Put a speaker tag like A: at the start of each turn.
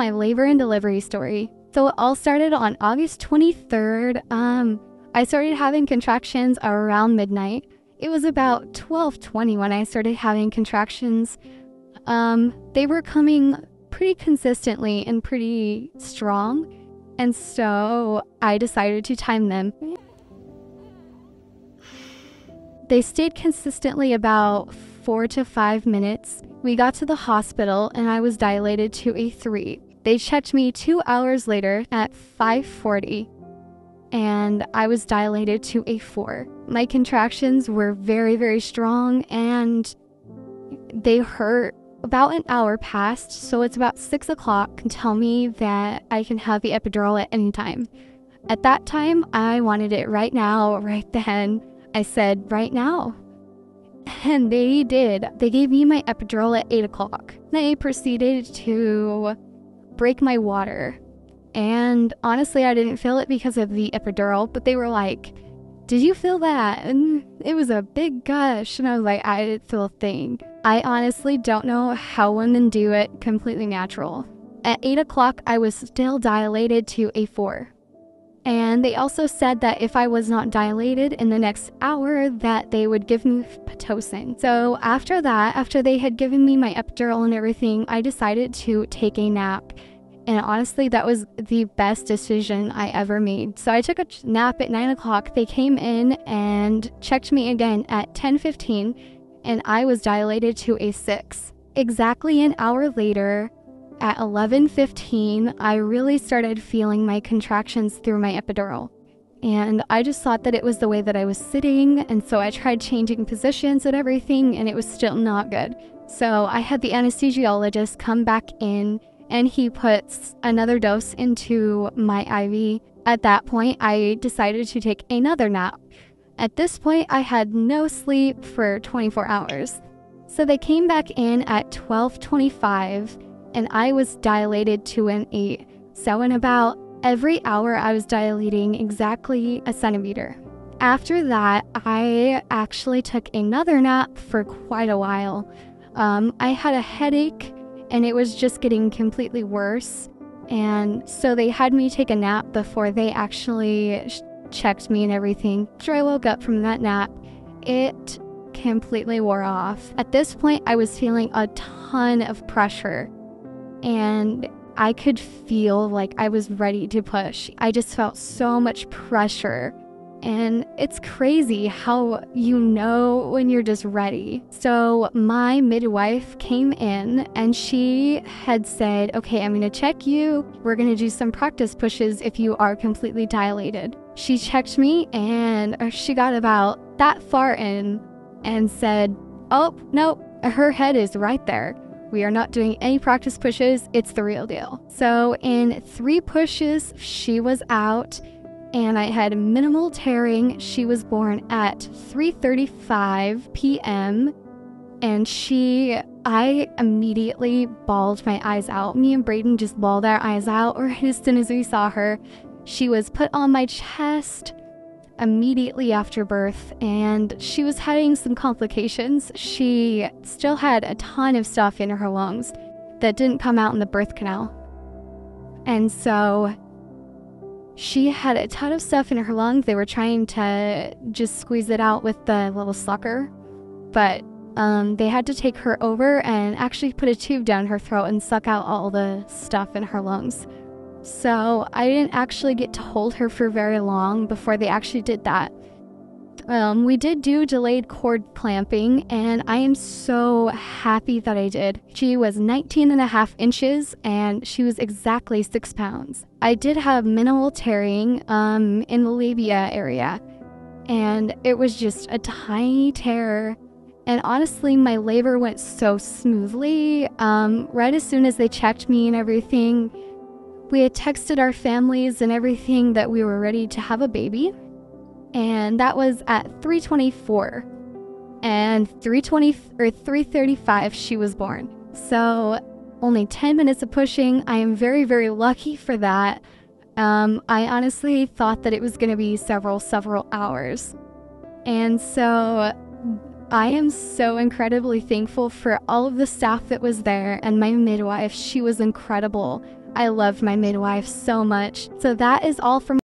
A: my labor and delivery story. So it all started on August 23rd. I started having contractions around midnight. It was about 12:20 when I started having contractions. They were coming pretty consistently and pretty strong, and so I decided to time them. They stayed consistently about 4 to 5 minutes. We got to the hospital and I was dilated to a 3. They checked me 2 hours later at 5:40 and I was dilated to a 4. My contractions were very, very strong and they hurt. About an hour passed, so it's about 6 o'clock, and tell me that I can have the epidural at any time. At that time, I wanted it right now, right then. I said, right now. And they did. They gave me my epidural at 8 o'clock. They proceeded to break my water. And honestly, I didn't feel it because of the epidural, but they were like, did you feel that? And it was a big gush. And I was like, I didn't feel a thing. I honestly don't know how women do it completely natural. At 8 o'clock, I was still dilated to a 4. And they also said that if I was not dilated in the next hour, that they would give me Pitocin. So after that, after they had given me my epidural and everything, I decided to take a nap. And honestly, that was the best decision I ever made. So I took a nap at 9 o'clock. They came in and checked me again at 10:15, and I was dilated to a 6. Exactly an hour later, at 11:15, I really started feeling my contractions through my epidural. And I just thought that it was the way that I was sitting, and so I tried changing positions and everything, and it was still not good. So I had the anesthesiologist come back in, and he puts another dose into my IV. At that point, I decided to take another nap. At this point, I had no sleep for 24 hours. So they came back in at 12:25, and I was dilated to an 8. So in about every hour, I was dilating exactly a centimeter. After that, I actually took another nap for quite a while. I had a headache, and it was just getting completely worse. And so they had me take a nap before they actually checked me and everything. After I woke up from that nap, it completely wore off. At this point, I was feeling a ton of pressure, and I could feel like I was ready to push. I just felt so much pressure. And it's crazy how you know when you're just ready. So my midwife came in and she had said, okay, I'm gonna check you. We're gonna do some practice pushes if you are completely dilated. She checked me and she got about that far in and said, oh, no, her head is right there. We are not doing any practice pushes. It's the real deal. So in 3 pushes, she was out. And I had minimal tearing. She was born at 3:35 p.m. And I immediately bawled my eyes out. Me and Brayden just bawled our eyes out right as soon as we saw her. She was put on my chest immediately after birth, and she was having some complications. She still had a ton of stuff in her lungs that didn't come out in the birth canal. And so she had a ton of stuff in her lungs. They were trying to just squeeze it out with the little sucker, but they had to take her over and actually put a tube down her throat and suck out all the stuff in her lungs. So I didn't actually get to hold her for very long before they actually did that. We did do delayed cord clamping, and I am so happy that I did. She was 19.5 inches, and she was exactly 6 pounds. I did have minimal tearing in the labia area, and it was just a tiny tear. And honestly, my labor went so smoothly. Right as soon as they checked me and everything, we had texted our families and everything that we were ready to have a baby. And that was at 3:24, and 3:35 she was born. So only 10 minutes of pushing. I am very, very lucky for that. I honestly thought that it was going to be several hours. And so I am so incredibly thankful for all of the staff that was there, and my midwife. She was incredible. I loved my midwife so much. So that is all from